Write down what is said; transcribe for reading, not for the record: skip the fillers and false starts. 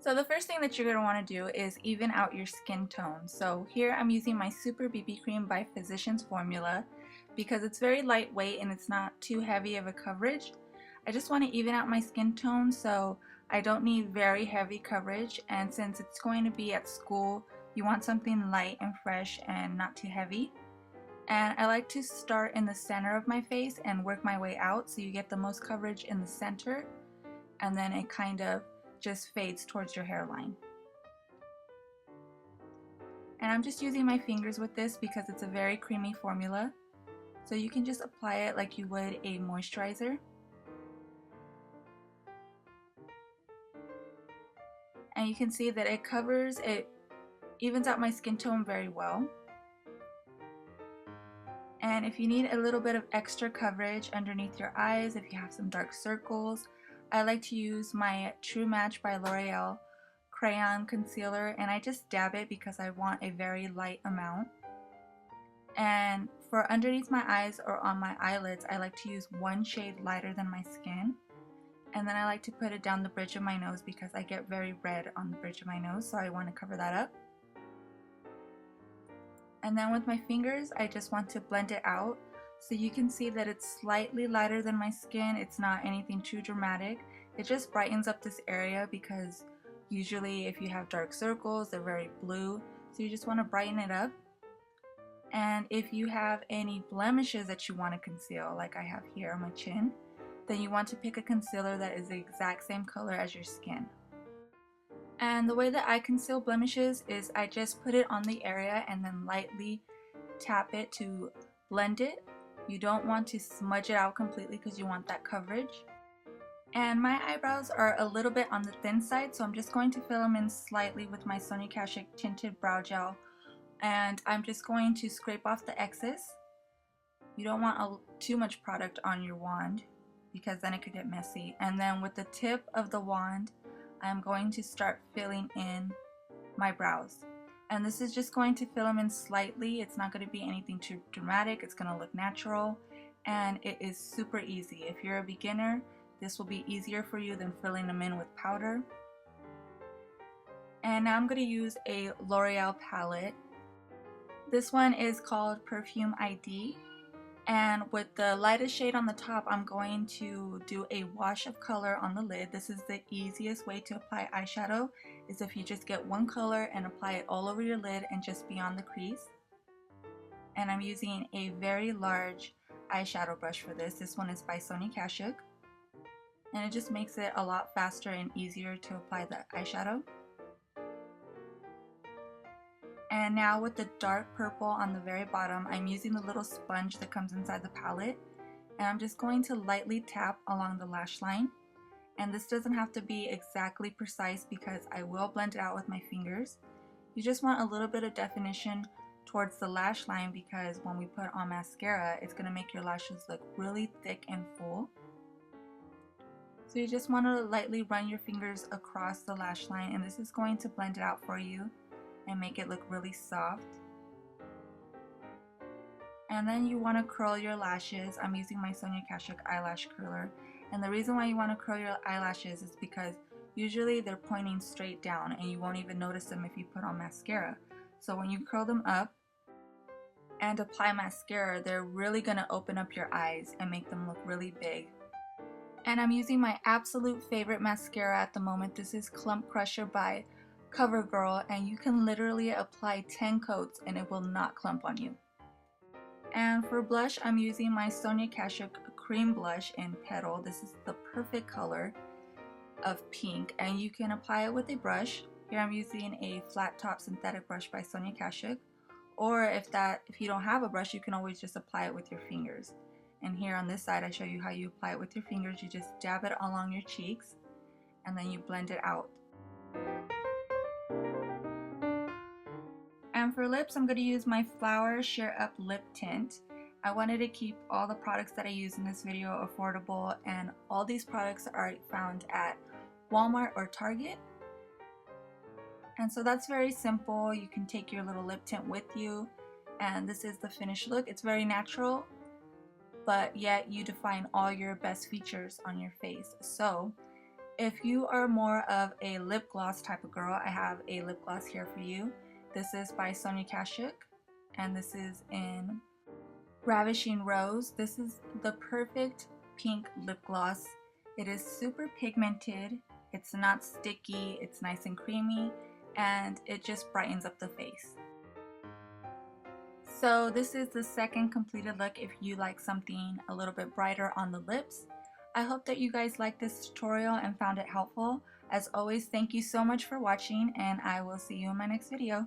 So the first thing that you're going to want to do is even out your skin tone. So here I'm using my Super BB Cream by Physicians Formula because it's very lightweight and it's not too heavy of a coverage. I just want to even out my skin tone, so I don't need very heavy coverage, and since it's going to be at school, you want something light and fresh and not too heavy. And I like to start in the center of my face and work my way out so you get the most coverage in the center, and then it kind of just fades towards your hairline. And I'm just using my fingers with this because it's a very creamy formula, so you can just apply it like you would a moisturizer. And you can see that it evens out my skin tone very well. And if you need a little bit of extra coverage underneath your eyes, if you have some dark circles, I like to use my True Match by L'Oreal Crayon concealer, and I just dab it because I want a very light amount. And for underneath my eyes or on my eyelids, I like to use one shade lighter than my skin. And then I like to put it down the bridge of my nose because I get very red on the bridge of my nose, so I want to cover that up. And then with my fingers, I just want to blend it out. So you can see that it's slightly lighter than my skin. It's not anything too dramatic. It just brightens up this area because usually if you have dark circles, they're very blue. So you just want to brighten it up. And if you have any blemishes that you want to conceal, like I have here on my chin, then you want to pick a concealer that is the exact same color as your skin. And the way that I conceal blemishes is I just put it on the area and then lightly tap it to blend it. You don't want to smudge it out completely because you want that coverage. And my eyebrows are a little bit on the thin side, so I'm just going to fill them in slightly with my Sonia Kashuk Tinted Brow Gel. And I'm just going to scrape off the excess. You don't want too much product on your wand because then it could get messy. And then with the tip of the wand, I'm going to start filling in my brows. And this is just going to fill them in slightly. It's not going to be anything too dramatic. It's going to look natural. And it is super easy. If you're a beginner, this will be easier for you than filling them in with powder. And now I'm going to use a L'Oreal palette. This one is called Perfume ID. And with the lightest shade on the top, I'm going to do a wash of color on the lid. This is the easiest way to apply eyeshadow, is if you just get one color and apply it all over your lid and just beyond the crease. And I'm using a very large eyeshadow brush for this. This one is by Sonia Kashuk. And it just makes it a lot faster and easier to apply the eyeshadow. And now with the dark purple on the very bottom, I'm using the little sponge that comes inside the palette. And I'm just going to lightly tap along the lash line. And this doesn't have to be exactly precise because I will blend it out with my fingers. You just want a little bit of definition towards the lash line because when we put on mascara, it's going to make your lashes look really thick and full. So you just want to lightly run your fingers across the lash line, and this is going to blend it out for you and make it look really soft. And then you want to curl your lashes. I'm using my Sonia Kashuk eyelash curler, and the reason why you want to curl your eyelashes is because usually they're pointing straight down and you won't even notice them if you put on mascara. So when you curl them up and apply mascara, they're really going to open up your eyes and make them look really big. And I'm using my absolute favorite mascara at the moment. This is Clump Crusher by CoverGirl, and you can literally apply 10 coats and it will not clump on you. And for blush, I'm using my Sonia Kashuk Cream Blush in Petal. This is the perfect color of pink, and you can apply it with a brush. Here I'm using a flat top synthetic brush by Sonia Kashuk, or if you don't have a brush, you can always just apply it with your fingers. And here on this side, I show you how you apply it with your fingers. You just dab it along your cheeks and then you blend it out. And for lips, I'm going to use my Flower Sheer Up Lip Tint. I wanted to keep all the products that I use in this video affordable, and all these products are found at Walmart or Target. And so that's very simple. You can take your little lip tint with you, and this is the finished look. It's very natural, but yet you define all your best features on your face. So If you are more of a lip gloss type of girl, I have a lip gloss here for you. This is by Sonia Kashuk, and this is in Ravishing Rose. This is the perfect pink lip gloss. It is super pigmented, it's not sticky, it's nice and creamy, and it just brightens up the face. So this is the second completed look if you like something a little bit brighter on the lips. I hope that you guys liked this tutorial and found it helpful. As always, thank you so much for watching, and I will see you in my next video.